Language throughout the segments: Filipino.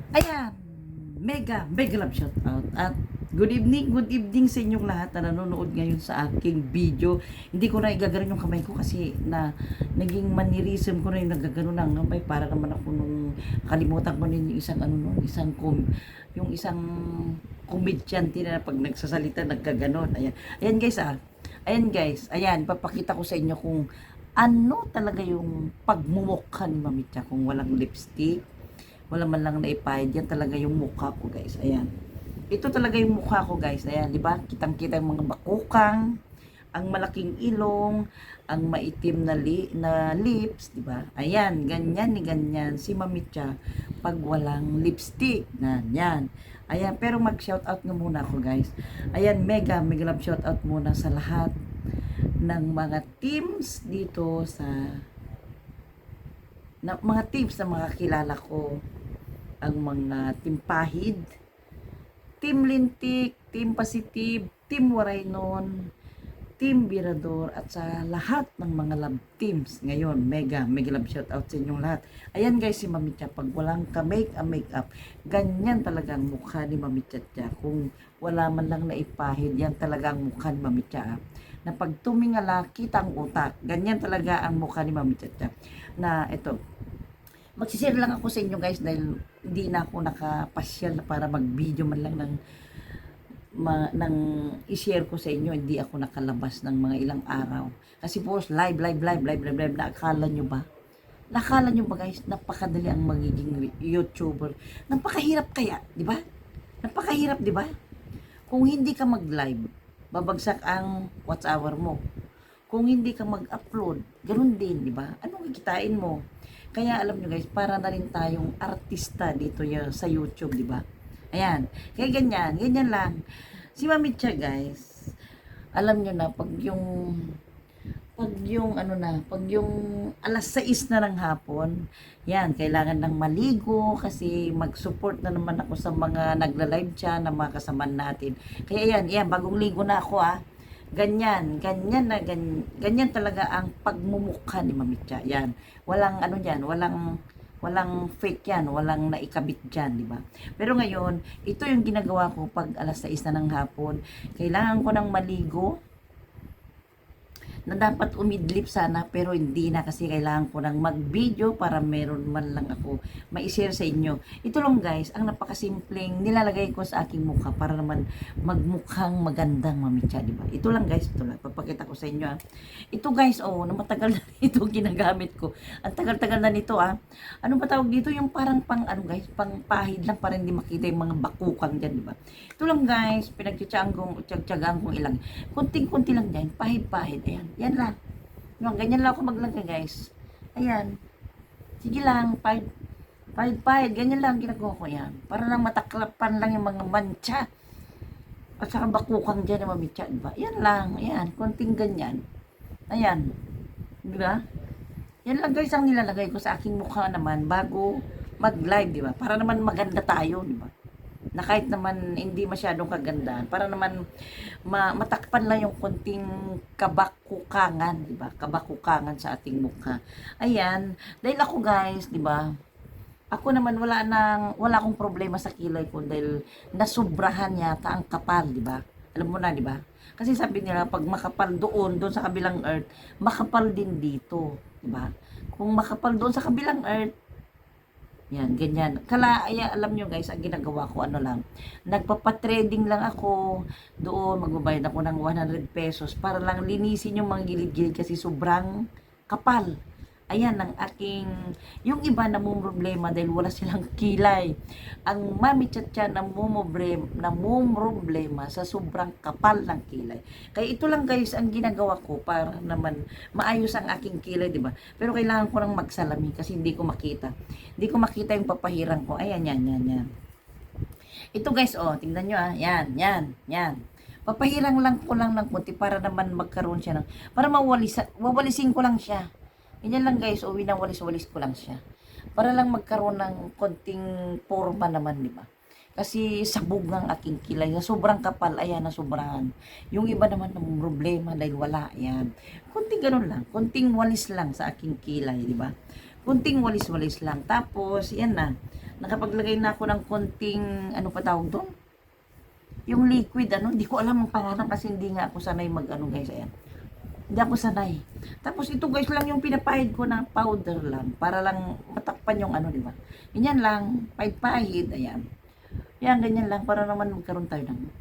Ayan, mega love shout out. At good evening sa inyong lahat na nanonood ngayon sa aking video. Hindi ko na igaganon yung kamay ko kasi naging mannerism ko na yung nagagano ng kamay para naman ako nung kalimutan ko din yung isang yung isang komedyante na pag nagsasalita nagkaganon. Ayan guys, ayan, papakita ko sa inyo kung ano talaga yung pagmumukha ni Mamitya kung walang lipstick, wala man lang naipahid. Yan talaga yung mukha ko guys. Ayan. Ito talaga yung mukha ko guys. Ayan, di ba? Kitang-kita yung mga bakukang, ang malaking ilong, ang maitim na lips, di ba? Ayan, ganyan ni ganyan si Mamitya pag walang lipstick. Yan. Ayan, pero mag-shoutout nga muna ako guys. Ayan, mega love shoutout muna sa lahat ng mga teams dito mga teams na mga kilala ko, ang mga Team Pahid, Team Lintik, Team Positive, Team Waraynon, Team Birador, at sa lahat ng mga love teams ngayon. Mega love shout out sa inyong lahat. Ayan guys, si Mamitya pag walang ka-make-up, ganyan talaga ang mukha ni Mamitya. Kung wala man lang naipahid, yan talaga ang mukha ni Mamitya. Na pag tumingala, kita ang utak. Ganyan talaga ang mukha ni Mamitya. Na ito, magsishare lang ako sa inyo guys dahil hindi na ako nakapasyal na para mag-video man lang ng i-share ko sa inyo. Hindi ako nakalabas ng mga ilang araw. Kasi po, live, nakakala nyo ba guys, napakadali ang magiging YouTuber. Napakahirap kaya, di ba? Napakahirap, di ba? Kung hindi ka mag-live, babagsak ang watch hour mo. Kung hindi ka mag-upload, ganun din, di ba? Anong kikitain mo? Kaya alam nyo guys, para na rin tayong artista dito sa YouTube, di ba? Ayan. Kaya ganyan lang. Si Mamitya guys, alam nyo na pag yung alas 6 na ng hapon, yan, kailangan ng maligo kasi mag-support na naman ako sa mga nagla-live dyan, na mga kasama natin. Kaya yan, bagong ligo na ako ganyan talaga ang pagmumukha ni Mamitya. Yan. Walang walang fake yan, walang naikabit dyan, di ba? Pero ngayon, ito yung ginagawa ko pag alas 6 na ng hapon. Kailangan ko ng maligo, na dapat umidlip sana pero hindi na kasi kailangan ko ng mag-video para meron man lang ako ma-share sa inyo. Ito lang guys, ang napakasimpleng nilalagay ko sa aking mukha para naman magmukhang magandang Mamitya, di ba? Ito lang guys, ito lang. Papakita ko sa inyo Ito guys, na matagal na ito ginagamit ko. Ang tagal-tagal na nito Ano ba tawag dito? Yung parang guys, pang pahid lang para hindi makita yung mga bakukang dyan, di ba? Ito lang guys, pinagtiyaan kong ilang. Kunting-kunti lang dyan, pahid-pahid. Ayan. Yan lang. Ganyan lang ako maglagay guys. Ayan. Sige lang. Pahid. Ganyan lang ginagawa ko yan. Para lang mataklapan lang yung mga mancha. At saka bakukang dyan na Mamitya. Diba? Yan lang. Ayan. Konting ganyan. Ayan. Diba? Yan lang guys ang nilalagay ko sa aking mukha naman bago mag-live. Diba? Para naman maganda tayo. Diba? Na kahit naman hindi masyadong kagandahan, para naman matakpan lang yung konting kabakukangan, di ba? Kabakukangan sa ating mukha. Ayan, dahil ako guys, di ba? Ako naman wala akong problema sa kilay ko dahil nasubrahan yata ang kapal, di ba? Alam mo na, di ba? Kasi sabi nila pag makapal doon sa kabilang earth, makapal din dito, di ba? Kung makapal doon sa kabilang earth, yan, ganyan. Alam nyo guys, ang ginagawa ko, nagpapatrading lang ako doon, magbabayad ako ng 100 pesos para lang linisin yung mga gilid-gilid kasi sobrang kapal. Ayan, yung iba namumroblema dahil wala silang kilay. Ang Mamitya namumroblema sa sobrang kapal ng kilay. Kaya ito lang guys, ang ginagawa ko para naman maayos ang aking kilay, di ba? Pero kailangan ko nang magsalamin kasi hindi ko makita. Hindi ko makita yung papahirang ko. Ayan, yan. Ito guys, tingnan nyo yan. Papahirang lang ko lang ng konti para naman magkaroon siya para wawalisin ko lang siya. Ganyan lang guys, winawalis-walis ko lang siya. Para lang magkaroon ng konting forma naman, di ba? Kasi sabog ng aking kilay, na sobrang kapal, ayan, na sobrahan. Yung iba naman ng problema dahil wala, ayan. Konting ganun lang, konting walis lang sa aking kilay, di ba? Konting walis-walis lang. Tapos, yan na. Nakapaglagay na ako ng konting, ano pa tawag doon? Yung liquid, ano, hindi ko alam ang pangalan kasi hindi nga ako sanay mag-ano guys, ayan. Hindi ako sanay. Tapos ito guys lang yung pinapahid ko ng powder lang, para lang matakpan yung ano, di ba? Ganyan lang, pahid-pahid, ayan. Yan, ganyan lang, para naman magkaroon tayo ng,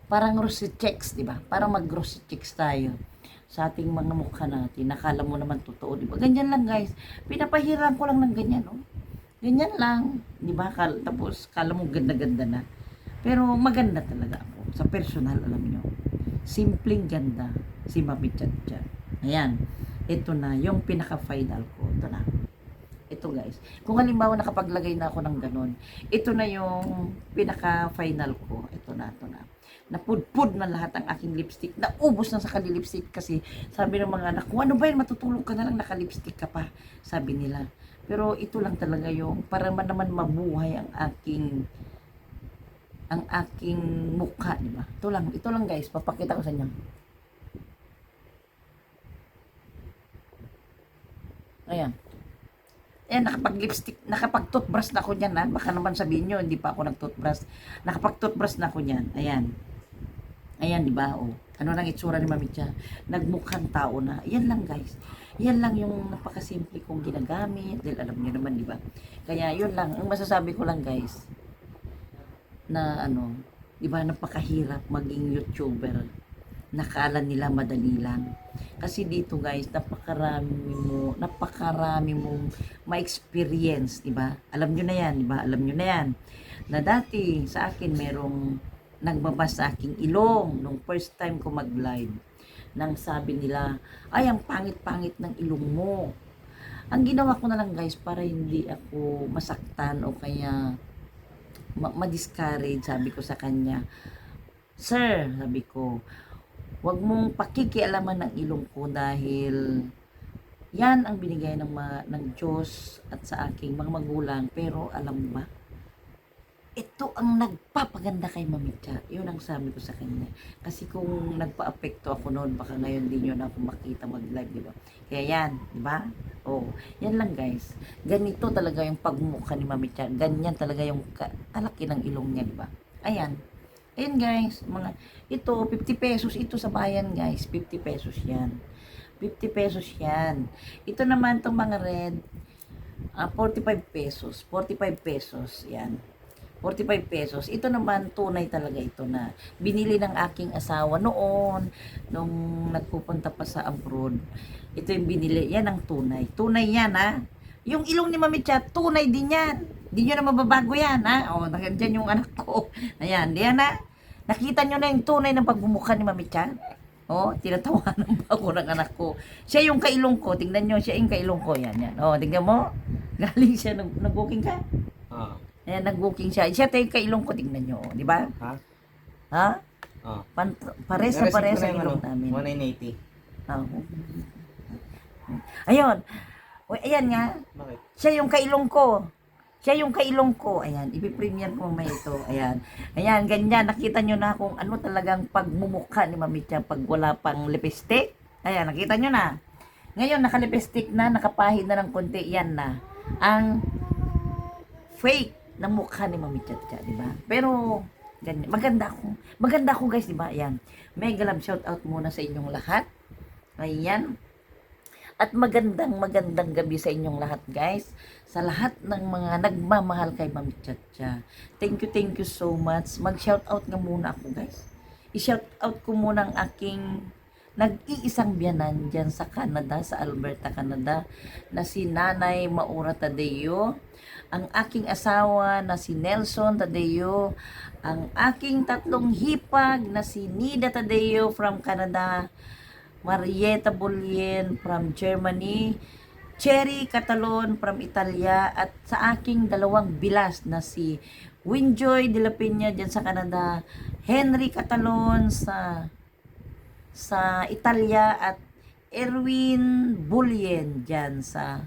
parang rosy checks, di ba? Para mag-rosy checks tayo sa ating mga mukha natin. Nakala mo naman totoo, di ba? Ganyan lang guys. Pinapahiran ko lang ng ganyan, no? Ganyan lang, di ba? Tapos, kala mo ganda-ganda na. Pero maganda talaga ako. Sa personal, alam nyo. Simpleng ganda. Si Mami Chacha. Ayan. Ito na. Yung pinaka-final ko. Ito na. Ito guys. Kung halimbawa nakapaglagay na ako ng ganun. Ito na yung pinaka-final ko. Ito na. Ito na. Napudpud na lahat ang aking lipstick. Naubos na sa lipstick kasi sabi ng mga anak ko, ano ba yun? Matutulog ka na lang, naka-lipstick ka pa. Sabi nila. Pero ito lang talaga yung para naman mabuhay ang aking mukha, di ba? Ito lang guys, papakita ko sa inyo. Ayan. Ayan, nakapag-lipstick, nakapag-toothbrush na ako niyan, ha? Baka naman sabihin nyo, hindi pa ako nag-toothbrush. Nakapag-toothbrush na ako niyan. Ayan. Ayan, di ba? Oh. Ano lang itsura ni Mami Cha? Nagmukhang tao na. Ayan lang guys. Yan lang yung napakasimple kong ginagamit. Dahil alam niyo naman, di ba? Kaya yun lang. Ang masasabi ko lang guys, na ano, di ba napakahirap maging YouTuber. Nakala nila madali lang. Kasi dito guys, napakarami mong ma-experience, di ba? Alam niyo na yan, di ba? Alam niyo na yan. Na dati sa akin merong nagbaba sa aking ilong nung first time ko mag-live. Nang sabi nila, ay ang pangit-pangit ng ilong mo. Ang ginawa ko na lang guys para hindi ako masaktan o kaya ma-discourage, sabi ko sa kanya, Sir, sabi ko, wag mong pakikialaman ng ilong ko dahil yan ang binigay ng Diyos at sa aking mga magulang. Pero alam mo ba, ito ang nagpapaganda kay Mami Cha. Yun ang sabi ko sa kanya. Kasi kung nagpa-apekto ako noon, baka ngayon din yun ako makita mag-live, di ba? Kaya yan, di ba? Oh, yan lang guys. Ganito talaga yung pagmukha ni Mami Cha. Ganyan talaga yung kalaki ng ilong niya, di ba? Ayan. Ayan guys, ito 50 pesos ito sa bayan guys. 50 pesos yan. 50 pesos yan. Ito naman tong mga red, 45 pesos. 45 pesos. Yan. 45 pesos. Ito naman, tunay talaga ito na binili ng aking asawa noon, nung nagpupunta pa sa abroad. Ito yung binili. Yan ang tunay. Tunay yan, ha? Yung ilong ni Mami Cha, tunay din yan. Hindi nyo na mababago yan, ha? O, nandiyan yung anak ko. Ayan, diyan na. Nakita nyo na yung tunay ng pagbumukha ni Mami Cha? O, tinatawanan pa ako ng anak ko. Siya yung kailong ko. Tingnan nyo, siya yung kailong ko. Yan, yan. O, tingnan mo. Galing siya. Nag-booking ka? Ayan, nag-booking siya. Siya tayo kailong ko, tingnan nyo, di ba? Ha? Ha? Oh. Pares na pares ang ilong namin. 1980. Oh. Ayun. O, ayan nga. Bakit? Siya yung kailong ko. Siya yung kailong ko. Ayan, ipipremiere ko mamaya ito. Ayan. Ayan, ganyan. Nakita nyo na kung ano talagang pagmumukha ni Mami Cha pag wala pang lipstick. Ayan, nakita nyo na. Ngayon, nakalipstick na, nakapahid na ng konti. Yan na. Ang fake ng mukha ni Mami Chacha, di ba? Pero ganyan, maganda ako guys, di ba? Ayan. Mega love shout out muna sa inyong lahat. Ayan. At magandang gabi sa inyong lahat guys. Sa lahat ng mga nagmamahal kay Mami Chacha. Thank you so much. Mag-shout out nga muna ako guys. I-shout out ko muna ang aking nag-iisang biyanan dyan sa Canada, sa Alberta, Canada, na si Nanay Maura Tadeo, ang aking asawa na si Nelson Tadeo, ang aking tatlong hipag na si Nida Tadeo from Canada, Marietta Bulien from Germany, Cherry Catalon from Italia, at sa aking dalawang bilas na si Winjoy de la Peña dyan sa Canada, Henry Catalon sa Italia, at Erwin Bulien dyan sa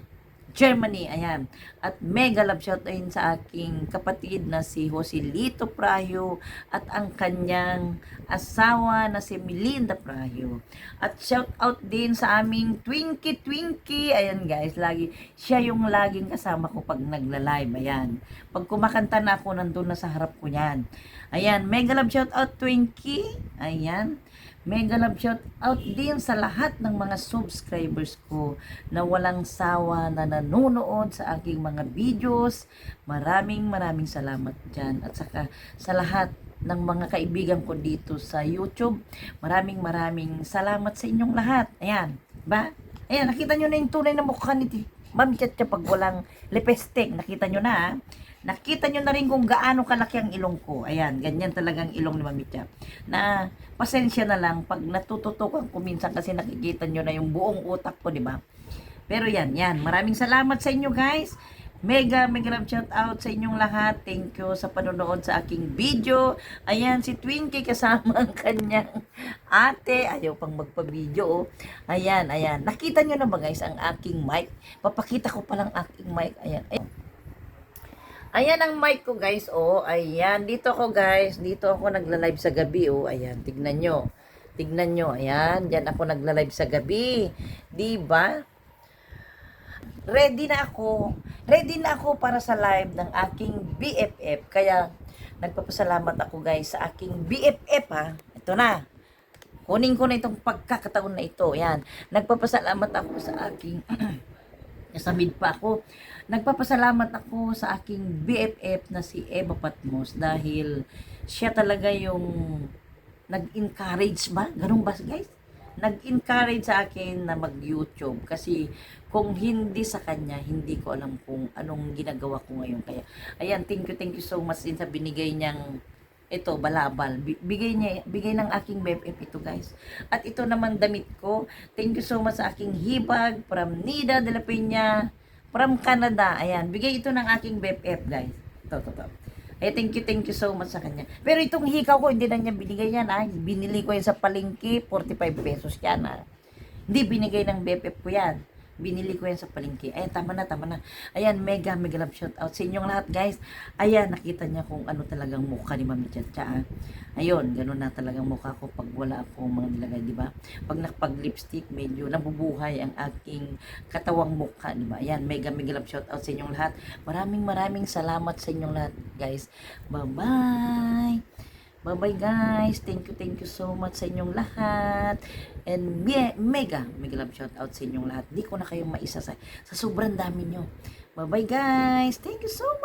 Germany, ayan. At mega love shout din sa aking kapatid na si Joselito Prahyo at ang kanyang asawa na si Melinda Prahyo. At shout out din sa aming Twinkie Twinkie. Ayan guys, lagi siya yung laging kasama ko pag nagla-live. Ayan. Pag kumakanta na ako, nandun na sa harap ko niyan. Ayan, mega love shout out Twinkie. Ayan. Mega love shout out din sa lahat ng mga subscribers ko na walang sawa na nanonood sa aking mga videos. Maraming salamat dyan. At saka sa lahat ng mga kaibigan ko dito sa YouTube, maraming salamat sa inyong lahat. Ayan, ba? Ayan, nakita nyo na yung tunay na mukha ni Ma'am Chacha pag walang lipstick. Nakita nyo na, ha? Nakita nyo na rin kung gaano kalaki ang ilong ko. Ayan, ganyan talagang ilong ni Mami Cha. Na, pasensya na lang pag natututukan ko minsan kasi nakikita nyo na yung buong utak ko, di ba? Pero yan. Maraming salamat sa inyo guys. Mega love shout out sa inyong lahat. Thank you sa panonood sa aking video. Ayan, si Twinkie kasama ang kanyang ate. Ayaw pang magpa-video. Oh. Ayan. Nakita nyo na ba guys ang aking mic? Papakita ko palang aking mic. Ayan. Ayan ang mic ko guys, oh. Ayan, dito ako guys. Dito ako nagla-live sa gabi, oh. Ayan, tignan nyo. Ayan, diyan ako nagla-live sa gabi. Diba? Ready na ako para sa live ng aking BFF. Kaya, nagpapasalamat ako guys sa aking BFF, ha. Ito na. Kunin ko na itong pagkakataon na ito. Ayan, nagpapasalamat ako sa aking... Nasamid pa ako. Nagpapasalamat ako sa aking BFF na si Eva Patmos dahil siya talaga yung nag-encourage ba? Ganun ba guys? Nag-encourage sa akin na mag-YouTube kasi kung hindi sa kanya, hindi ko alam kung anong ginagawa ko ngayon. Kaya, ayan, thank you so much din sa binigay niyang ito, balabal. Bigay ng aking BFF ito guys. At ito naman damit ko. Thank you so much sa aking hibag from Nida de la Peña from Canada. Ayan, bigay ito ng aking BFF guys. Ito. Ay, thank you so much sa kanya. Pero itong hikaw ko, hindi na niya binigay yan ha. Binili ko yan sa palengke, 45 pesos yan ha. Hindi binigay ng BFF ko yan. Binili ko yan sa palengke. Ayan, tama na. Ayan, mega love shout out sa inyong lahat, guys. Ayan, nakita niya kung ano talagang mukha ni Mami Chacha. Ayun, ganun na talagang mukha ko pag wala akong mga nilagay, di ba? Pag nakapag-lipstick, medyo nabubuhay ang aking katawang mukha, di ba? Ayan, mega love shout out sa inyong lahat. Maraming salamat sa inyong lahat, guys. Bye-bye! Bye-bye guys. Thank you so much sa inyong lahat. And mega love shout out sa inyong lahat. Di ko na kayo maisa sa sobrang dami nyo. Bye-bye guys. Thank you so much.